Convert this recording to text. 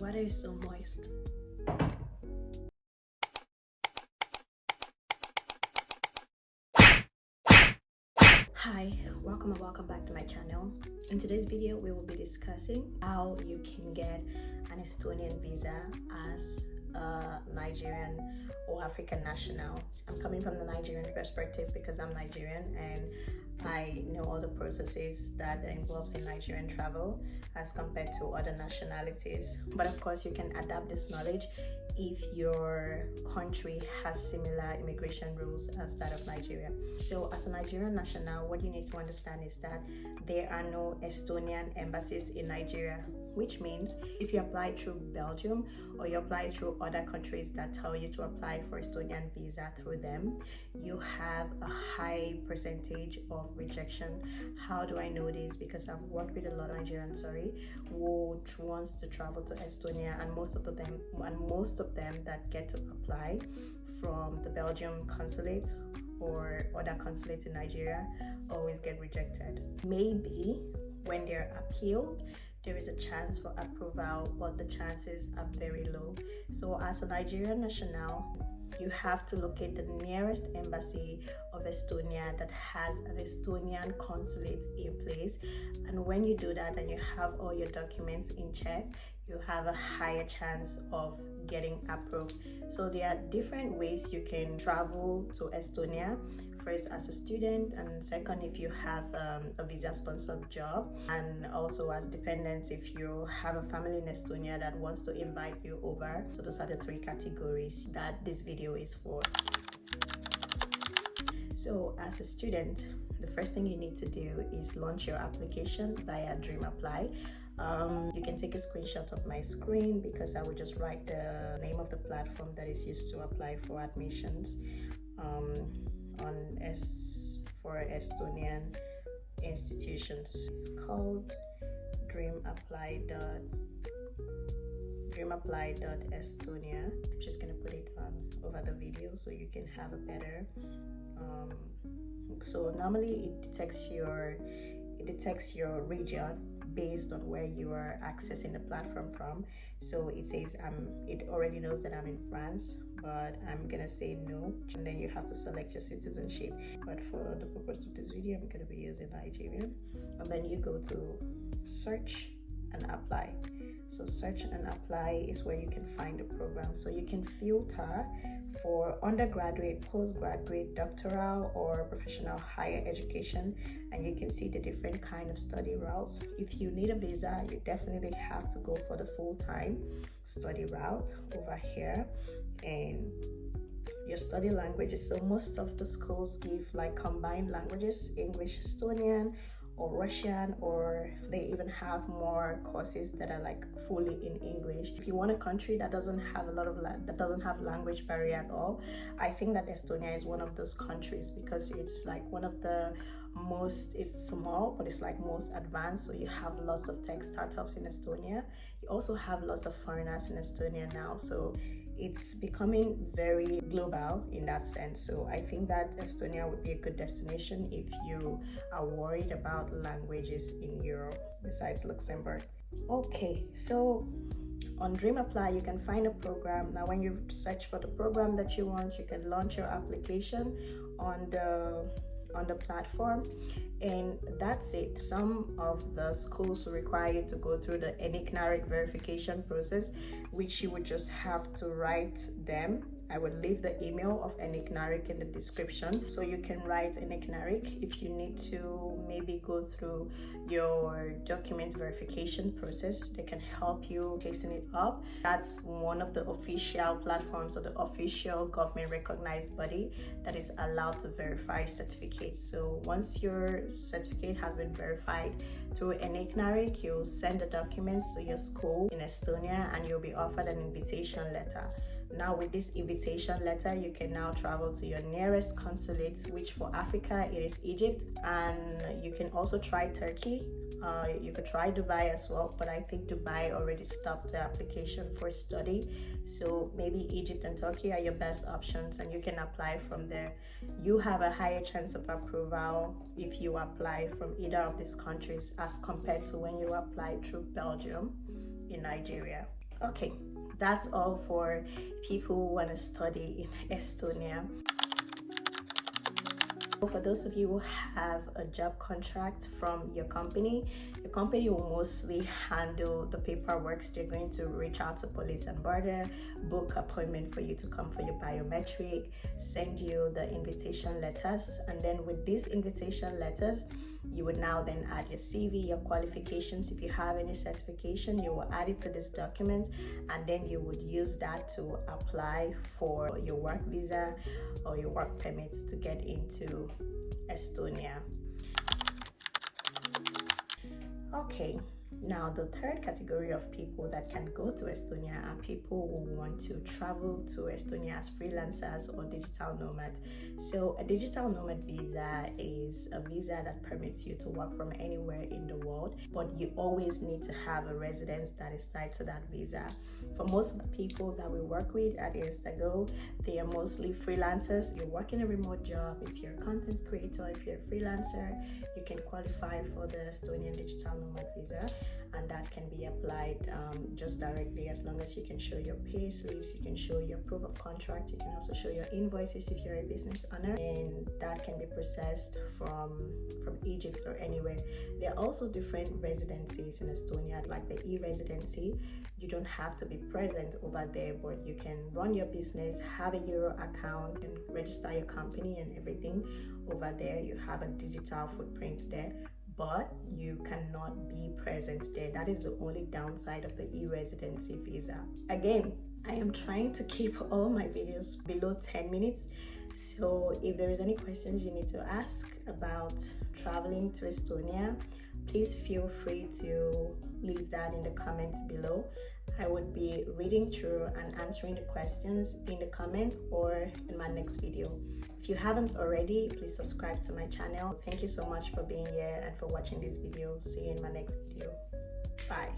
water is so moist. Hi, welcome back to my channel. In today's video, we will be discussing how you can get an Estonian visa as a Nigerian or African national. I'm coming from the Nigerian perspective because I'm Nigerian and I know all the processes that involves in Nigerian travel as compared to other nationalities. But of course, you can adapt this knowledge if your country has similar immigration rules as that of Nigeria. So as a Nigerian national, what you need to understand is that there are no Estonian embassies in Nigeria, which means if you apply through Belgium or you apply through other countries that tell you to apply for Estonian visa through them, you have a high percentage of rejection. How do I know this? Because I've worked with a lot of Nigerians, who wants to travel to Estonia, and most of them that get to apply from the Belgium consulate or other consulates in Nigeria always get rejected. Maybe when they're appealed, there is a chance for approval, but the chances are very low. So as a Nigerian national, you have to locate the nearest embassy of Estonia that has an Estonian consulate in place. And when you do that and you have all your documents in check, you have a higher chance of getting approved. So there are different ways you can travel to Estonia. First, as a student, and second, if you have a visa sponsored job, and also as dependents if you have a family in Estonia that wants to invite you over. So those are the three categories that this video is for. So as a student, the first thing you need to do is launch your application via Dream Apply. You can take a screenshot of my screen because I will just write the name of the platform that is used to apply for admissions for Estonian institutions. It's called dreamapply.estonia. I'm just gonna put it on over the video so you can have a better so normally it detects your region based on where you are accessing the platform from. So it says it already knows that I'm in France, but I'm gonna say no, and then you have to select your citizenship. But for the purpose of this video, I'm gonna be using Nigerian. And then you go to search and apply. So search and apply is where you can find the program. So you can filter for undergraduate, postgraduate, doctoral, or professional higher education, and you can see the different kind of study routes. If you need a visa, you definitely have to go for the full-time study route over here. And your study languages, so most of the schools give like combined languages, English, Estonian, or Russian, or they even have more courses that are like fully in English. If you want a country that doesn't have language barrier at all, I think that Estonia is one of those countries because it's like one of the most, it's small but it's like most advanced. So you have lots of tech startups in Estonia. You also have lots of foreigners in Estonia now, so it's becoming very global in that sense. So I think that Estonia would be a good destination if you are worried about languages in Europe besides Luxembourg. Okay, so on Dream Apply, you can find a program. Now, when you search for the program that you want, you can launch your application on the platform, and that's it. Some of the schools will require you to go through the enigmatic verification process, which you would just have to write them. I will leave the email of enigmatic in the description, so you can write enigmatic if you need to maybe go through your document verification process. They can help you hasten it up. That's one of the official platforms or the official government recognized body that is allowed to verify certificates. So once your certificate has been verified through enigmatic, you'll send the documents to your school in Estonia and you'll be offered an invitation letter. Now with this invitation letter, you can now travel to your nearest consulate, which for Africa it is Egypt, and you can also try Turkey. You could try Dubai as well, but I think Dubai already stopped the application for study. So maybe Egypt and Turkey are your best options, and you can apply from there. You have a higher chance of approval if you apply from either of these countries as compared to when you apply through Belgium in Nigeria. Okay, that's all for people who want to study in Estonia. For those of you who have a job contract from your company will mostly handle the paperwork. They're going to reach out to police and border, book appointment for you to come for your biometric, send you the invitation letters, and then with these invitation letters, you would now then add your CV, your qualifications. If you have any certification, you will add it to this document, and then you would use that to apply for your work visa or your work permits to get into Estonia. Okay, now the third category of people that can go to Estonia are people who want to travel to Estonia as freelancers or digital nomads. So a digital nomad visa is a visa that permits you to work from anywhere in the world, but you always need to have a residence that is tied to that visa. For most of the people that we work with at Instago, they are mostly freelancers. You're working a remote job. If you're a content creator, if you're a freelancer, you can qualify for the Estonian digital nomad visa, and that can be applied just directly as long as you can show your pay slips, you can show your proof of contract, you can also show your invoices if you're a business owner, and that can be processed from Egypt or anywhere. There are also different residencies in Estonia, like the E-Residency. You don't have to be present over there, but you can run your business, have a Euro account, and register your company and everything over there. You have a digital footprint there, but you cannot be present there. That is the only downside of the E-Residency visa. Again, I am trying to keep all my videos below 10 minutes. So if there is any questions you need to ask about traveling to Estonia, please feel free to leave that in the comments below. I would be reading through and answering the questions in the comments or in my next video. If you haven't already, please subscribe to my channel. Thank you so much for being here and for watching this video. See you in my next video. Bye.